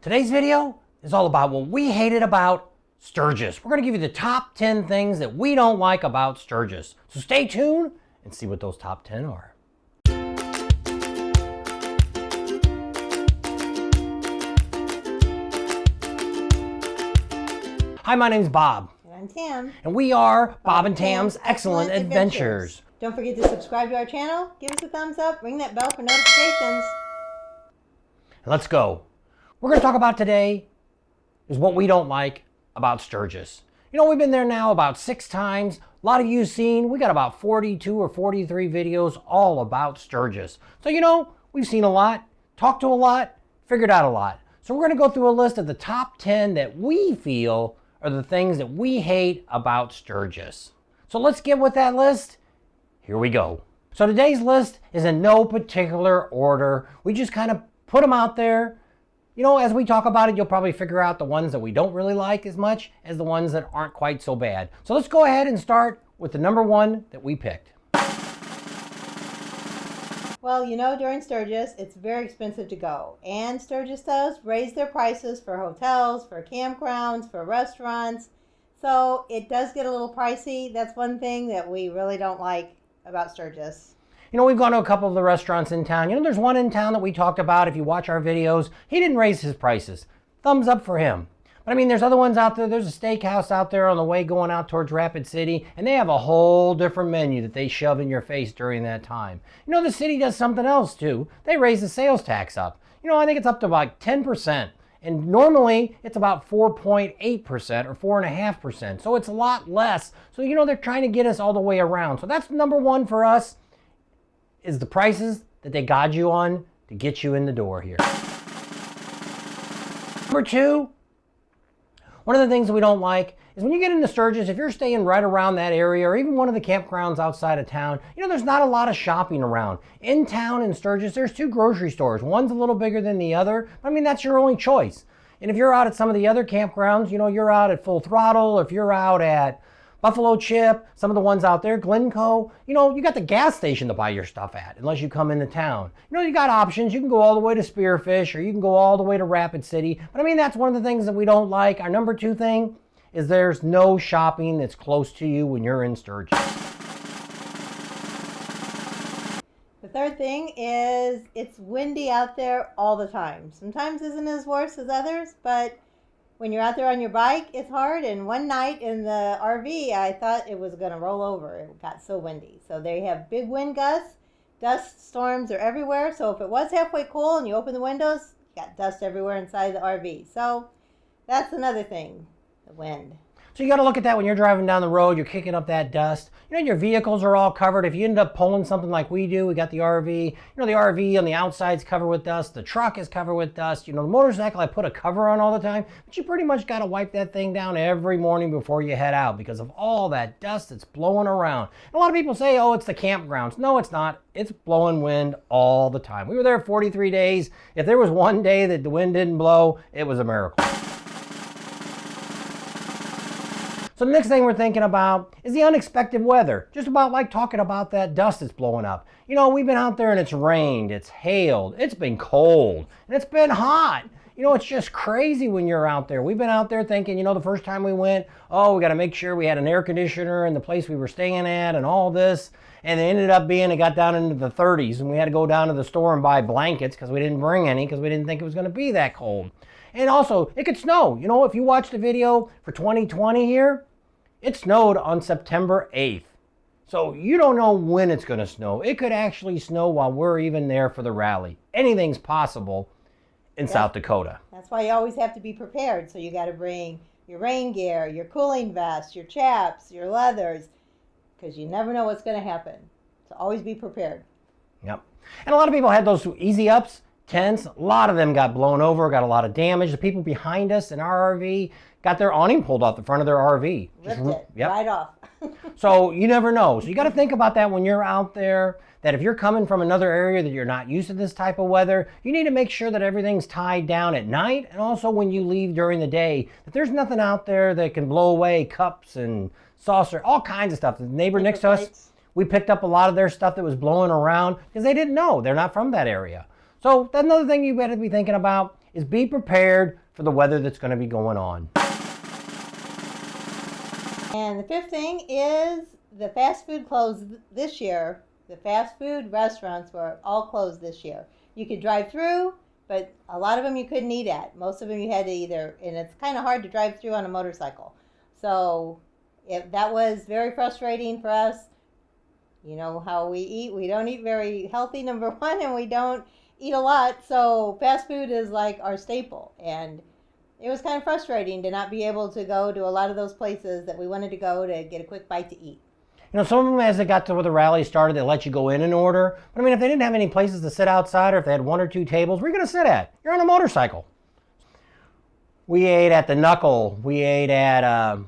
Today's video is all about what we hated about STURGIS. We're going to give you the top 10 things that we don't like about STURGIS. So stay tuned and see what those top 10 are. Hi, my name's Bob. And I'm Tam. And we are Bob and Tam's Excellent Adventures. Don't forget to subscribe to our channel, give us a thumbs up, ring that bell for notifications. Let's go. We're going to talk about today is what we don't like about STURGIS. You know, we've been there now about 6 times. A lot of you seen, we got about 42 or 43 videos all about STURGIS. So, you know, we've seen a lot, talked to a lot, figured out a lot. So we're going to go through a list of the top 10 that we feel are the things that we hate about STURGIS. So let's get with that list. Here we go. So today's list is in no particular order. We just kind of put them out there. You know, as we talk about it, you'll probably figure out the ones that we don't really like as much as the ones that aren't quite so bad. So let's go ahead and start with the number 1 that we picked. Well, you know, during STURGIS, it's very expensive to go. And STURGIS does raise their prices for hotels, for campgrounds, for restaurants. So it does get a little pricey. That's one thing that we really don't like about STURGIS. You know, we've gone to a couple of the restaurants in town. You know, there's one in town that we talked about. If you watch our videos, he didn't raise his prices. Thumbs up for him. But I mean, there's other ones out there. There's a steakhouse out there on the way going out towards Rapid City, and they have a whole different menu that they shove in your face during that time. You know, the city does something else too. They raise the sales tax up. You know, I think it's up to about 10%. And normally it's about 4.8% or 4.5%. So it's a lot less. So, you know, they're trying to get us all the way around. So that's number 1 for us, is the prices that they got you on to get you in the door here. Number 2, one of the things that we don't like is when you get into STURGIS, if you're staying right around that area or even one of the campgrounds outside of town, you know, there's not a lot of shopping around. In town in STURGIS, there's 2 grocery stores. One's a little bigger than the other. I mean, that's your only choice. And if you're out at some of the other campgrounds, you know, you're out at Full Throttle, if you're out at Buffalo Chip, some of the ones out there, Glencoe, you know, you got the gas station to buy your stuff at, unless you come into town. You know, you got options. You can go all the way to Spearfish, or you can go all the way to Rapid City. But I mean, that's one of the things that we don't like. Our number 2 thing is there's no shopping that's close to you when you're in STURGIS. The third thing is it's windy out there all the time. Sometimes isn't as worse as others, but when you're out there on your bike, it's hard. And one night in the RV, I thought it was going to roll over. It got so windy. So they have big wind gusts. Dust storms are everywhere. So if it was halfway cool and you open the windows, you got dust everywhere inside the RV. So that's another thing, the wind. So you got to look at that when you're driving down the road, you're kicking up that dust. You know, your vehicles are all covered. If you end up pulling something like we do, we got the RV. You know, the RV on the outside's covered with dust. The truck is covered with dust. You know, the motorcycle, I put a cover on all the time. But you pretty much got to wipe that thing down every morning before you head out because of all that dust that's blowing around. And a lot of people say, oh, it's the campgrounds. No, it's not. It's blowing wind all the time. We were there 43 days. If there was one day that the wind didn't blow, it was a miracle. So the next thing we're thinking about is the unexpected weather. Just about like talking about that dust that's blowing up. You know, we've been out there and it's rained, it's hailed, it's been cold, and it's been hot. You know, it's just crazy when you're out there. We've been out there thinking, you know, the first time we went, oh, we got to make sure we had an air conditioner in the place we were staying at and all this. And it ended up being, it got down into the 30s and we had to go down to the store and buy blankets because we didn't bring any because we didn't think it was going to be that cold. And also, it could snow. You know, if you watch the video for 2020 here, it snowed on September 8th. So you don't know when it's going to snow. It could actually snow while we're even there for the rally. Anything's possible in South Dakota. That's why you always have to be prepared. So you got to bring your rain gear, your cooling vest, your chaps, your leathers, because you never know what's going to happen. So always be prepared. Yep. And a lot of people had those easy ups. Tents, a lot of them got blown over, got a lot of damage. The people behind us in our RV got their awning pulled off the front of their RV. Ripped it right off. So you never know. So you got to think about that when you're out there, that if you're coming from another area that you're not used to this type of weather, you need to make sure that everything's tied down at night and also when you leave during the day, that there's nothing out there that can blow away cups and saucer, all kinds of stuff. The neighbor next to us, we picked up a lot of their stuff that was blowing around because they didn't know. They're not from that area. So that's another thing you better be thinking about. is be prepared for the weather that's going to be going on. And the fifth thing is the fast food closed this year. The fast food restaurants were all closed this year. You could drive through, but a lot of them you couldn't eat at. Most of them you had to either, and it's kind of hard to drive through on a motorcycle. So that was very frustrating for us. You know how we eat. We don't eat very healthy, number one, and we don't eat a lot. So fast food is like our staple. And it was kind of frustrating to not be able to go to a lot of those places that we wanted to go to get a quick bite to eat. You know, some of them, as they got to where the rally started, they let you go in and order. But I mean, if they didn't have any places to sit outside, or if they had 1 or 2 tables, where are you going to sit at? You're on a motorcycle. We ate at the Knuckle. We ate at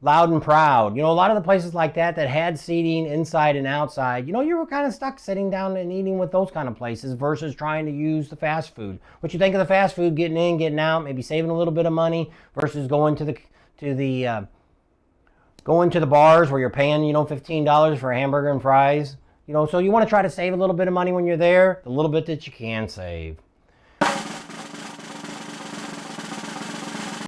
Loud and Proud. You know, a lot of the places like that had seating inside and outside. You know, you were kind of stuck sitting down and eating with those kind of places versus trying to use the fast food. What you think of the fast food, getting in, getting out, maybe saving a little bit of money versus going to the bars where you're paying, you know, $15 for a hamburger and fries. You know, so you want to try to save a little bit of money when you're there, the little bit that you can save.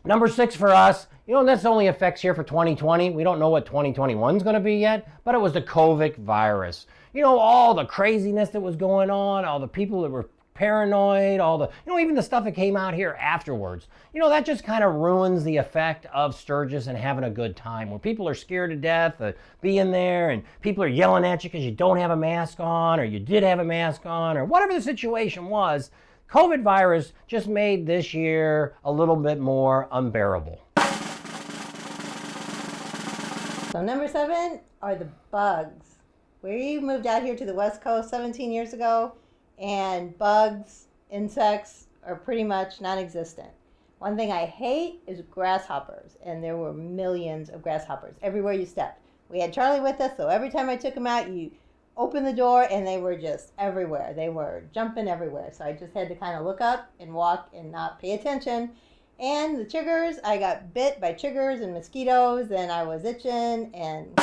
Number 6 for us, you know, this only affects here for 2020. We don't know what 2021 is going to be yet, but it was the COVID virus. You know, all the craziness that was going on, all the people that were paranoid, all the, you know, even the stuff that came out here afterwards. You know, that just kind of ruins the effect of Sturgis and having a good time, where people are scared to death of being there and people are yelling at you because you don't have a mask on, or you did have a mask on, or whatever the situation was. COVID virus just made this year a little bit more unbearable. So number 7 are the bugs. We moved out here to the West Coast 17 years ago, and bugs, insects are pretty much non-existent. One thing I hate is grasshoppers, and there were millions of grasshoppers everywhere you stepped. We had Charlie with us, so every time I took him out, you open the door and they were just everywhere. They were jumping everywhere. So I just had to kind of look up and walk and not pay attention. And the chiggers, I got bit by chiggers and mosquitoes, and I was itching. And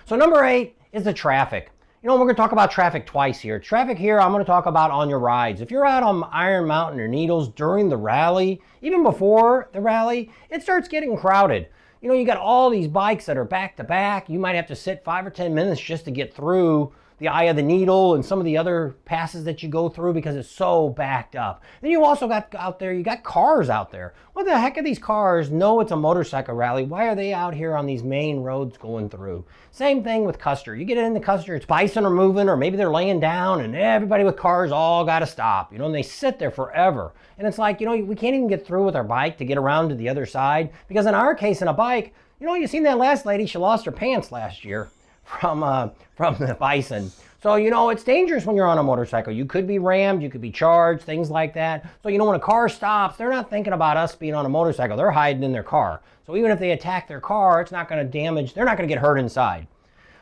so number 8 is the traffic. You know, we're going to talk about traffic twice here. Traffic here, I'm going to talk about on your rides. If you're out on Iron Mountain or Needles during the rally, even before the rally, it starts getting crowded. You know, you got all these bikes that are back to back. You might have to sit 5 or 10 minutes just to get through the Eye of the Needle and some of the other passes that you go through because it's so backed up. Then you also got out there, you got cars out there. What the heck are these cars? No, it's a motorcycle rally. Why are they out here on these main roads going through? Same thing with Custer. You get in the Custer, it's bison are moving, or maybe they're laying down, and everybody with cars all got to stop, you know, and they sit there forever. And it's like, you know, we can't even get through with our bike to get around to the other side, because in our case, in a bike, you know, you seen that last lady, she lost her pants last year from the bison. So, you know, it's dangerous when you're on a motorcycle. You could be rammed, you could be charged, things like that. So, you know, when a car stops, they're not thinking about us being on a motorcycle. They're hiding in their car. So even if they attack their car, it's not going to damage, they're not going to get hurt inside.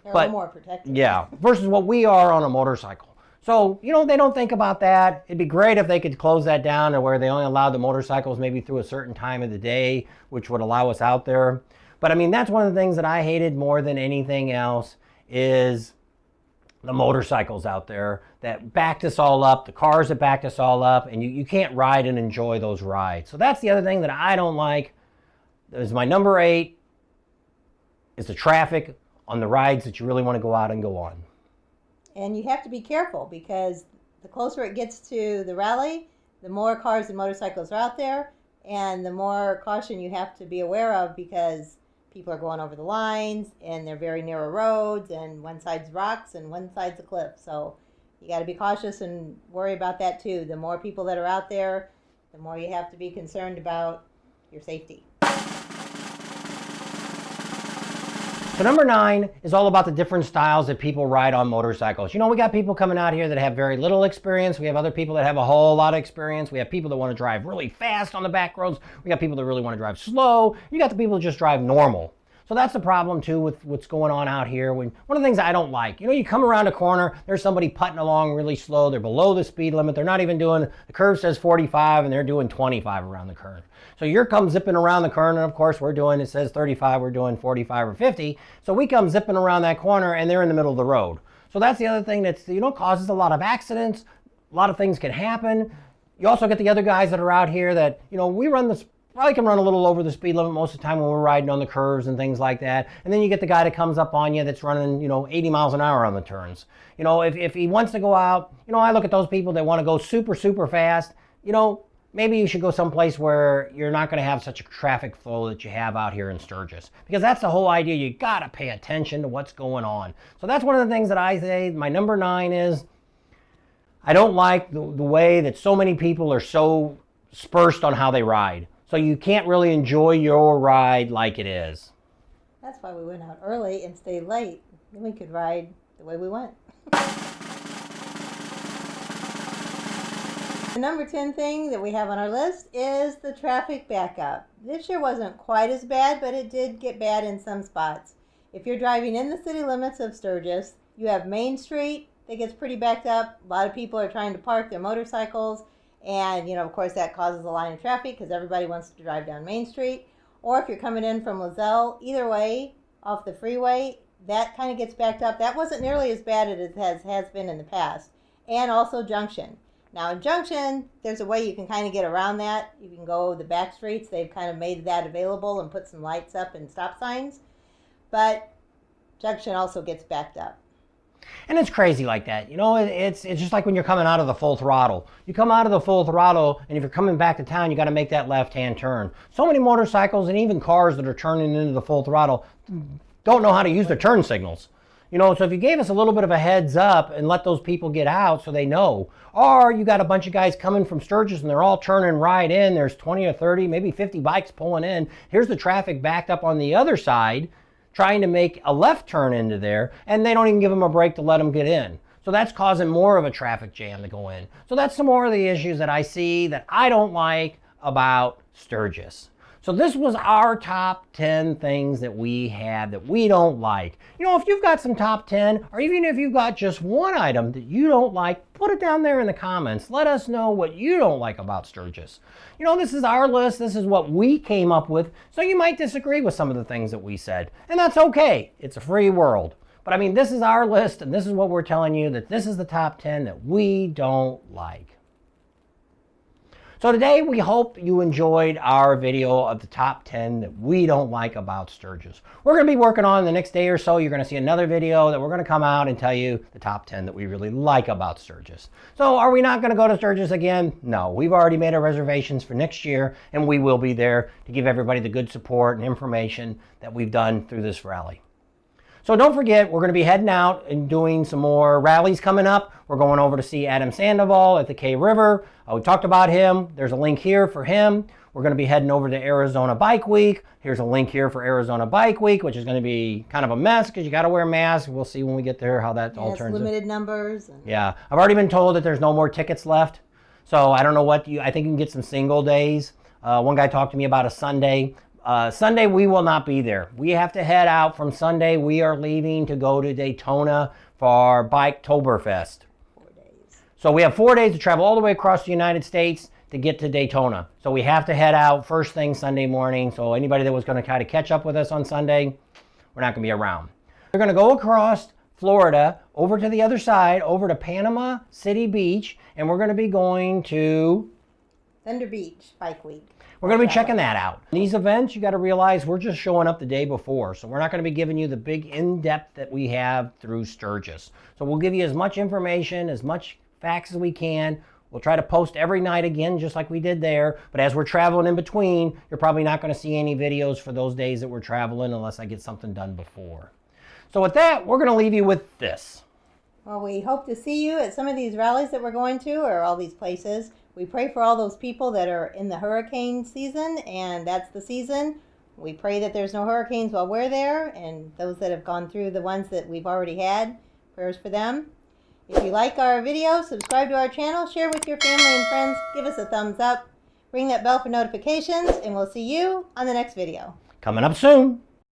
They're a little more protected. Yeah, versus what we are on a motorcycle. So, you know, they don't think about that. It'd be great if they could close that down to where they only allowed the motorcycles maybe through a certain time of the day, which would allow us out there. But I mean, that's one of the things that I hated more than anything else is the motorcycles out there that backed us all up, the cars that backed us all up, and you can't ride and enjoy those rides. So that's the other thing that I don't like. Is my number 8 is the traffic on the rides that you really want to go out and go on. And you have to be careful, because the closer it gets to the rally, the more cars and motorcycles are out there, and the more caution you have to be aware of, because people are going over the lines, and they're very narrow roads, and one side's rocks and one side's a cliff. So you got to be cautious and worry about that too. The more people that are out there, the more you have to be concerned about your safety. So number 9 is all about the different styles that people ride on motorcycles. You know, we got people coming out here that have very little experience. We have other people that have a whole lot of experience. We have people that want to drive really fast on the back roads. We got people that really want to drive slow. You got the people that just drive normal. So that's the problem too with what's going on out here. One of the things I don't like, you know, you come around a corner, there's somebody putting along really slow. They're below the speed limit. They're not even doing, the curve says 45 and they're doing 25 around the curve. So you're come zipping around the corner, and of course we're doing, it says 35, we're doing 45 or 50. So we come zipping around that corner and they're in the middle of the road. So that's the other thing that's, you know, causes a lot of accidents. a lot of things can happen. You also get the other guys that are out here that, you know, we run this, probably can run a little over the speed limit most of the time when we're riding on the curves and things like that. And then you get the guy that comes up on you that's running, you know, 80 miles an hour on the turns. You know, if he wants to go out, you know, I look at those people that want to go super, super fast. You know, maybe you should go someplace where you're not going to have such a traffic flow that you have out here in Sturgis. Because that's the whole idea. You got to pay attention to what's going on. So that's one of the things that I say. My number 9 is, I don't like the way that so many people are so dispersed on how they ride. So you can't really enjoy your ride like it is. That's why we went out early and stayed late. Then we could ride the way we went. The number 10 thing that we have on our list is the traffic backup. This year wasn't quite as bad, but it did get bad in some spots. If you're driving in the city limits of Sturgis, you have Main Street that gets pretty backed up. A lot of people are trying to park their motorcycles, and, you know, of course that causes a line of traffic because everybody wants to drive down Main Street. Or if you're coming in from Lozelle, either way, off the freeway, that kind of gets backed up. That wasn't nearly as bad as it has been in the past. And also Junction. Now in Junction, there's a way you can kind of get around that. You can go the back streets. They've kind of made that available and put some lights up and stop signs. But Junction also gets backed up. And it's crazy like that. You know, it's just like when you're coming out of the full throttle. You come out of the full throttle, and if you're coming back to town, you got to make that left-hand turn. So many motorcycles and even cars that are turning into the full throttle don't know how to use their turn signals. You know, so if you gave us a little bit of a heads up and let those people get out so they know. Or you got a bunch of guys coming from Sturgis and they're all turning right in. There's 20 or 30, maybe 50 bikes pulling in. Here's the traffic backed up on the other side, trying to make a left turn into there, and they don't even give them a break to let them get in. So that's causing more of a traffic jam to go in. So that's some more of the issues that I see that I don't like about Sturgis. So this was our top 10 things that we have that we don't like. You know, if you've got some top 10, or even if you've got just one item that you don't like, put it down there in the comments. Let us know what you don't like about Sturgis. You know, this is our list. This is what we came up with. So you might disagree with some of the things that we said. And that's okay. It's a free world. But I mean, this is our list, and this is what we're telling you, that this is the top 10 that we don't like. So today we hope you enjoyed our video of the top 10 that we don't like about Sturgis. We're going to be working on the next day or so. You're going to see another video that we're going to come out and tell you the top 10 that we really like about Sturgis. So are we not going to go to Sturgis again? No, we've already made our reservations for next year, and we will be there to give everybody the good support and information that we've done through this rally. So don't forget, we're going to be heading out and doing some more rallies coming up. We're going over to see Adam Sandoval at the K River. We talked about him. There's a link here for him. We're going to be heading over to Arizona Bike Week. Here's a link here for Arizona Bike Week, which is going to be kind of a mess because you got to wear masks. We'll see when we get there how that all turns out. Limited numbers. Yeah, I've already been told that there's no more tickets left. So I don't know what I think you can get some single days. One guy talked to me about a Sunday. Sunday, we will not be there. We have to head out from Sunday. We are leaving to go to Daytona for Biketoberfest. 4 days. So we have 4 days to travel all the way across the United States to get to Daytona. So we have to head out first thing Sunday morning. So anybody that was going to try to catch up with us on Sunday, we're not going to be around. We're going to go across Florida, over to the other side, over to Panama City Beach, and we're going to be going to Thunder Beach Bike Week. We're going to be checking that out. These events, you got to realize we're just showing up the day before. So we're not going to be giving you the big in-depth that we have through Sturgis. So we'll give you as much information, as much facts as we can. We'll try to post every night again, just like we did there. But as we're traveling in between, you're probably not going to see any videos for those days that we're traveling unless I get something done before. So with that, we're going to leave you with this. Well, we hope to see you at some of these rallies that we're going to, or all these places. We pray for all those people that are in the hurricane season, and that's the season. We pray that there's no hurricanes while we're there, and those that have gone through the ones that we've already had, prayers for them. If you like our video, subscribe to our channel, share with your family and friends, give us a thumbs up, ring that bell for notifications, and we'll see you on the next video. Coming up soon.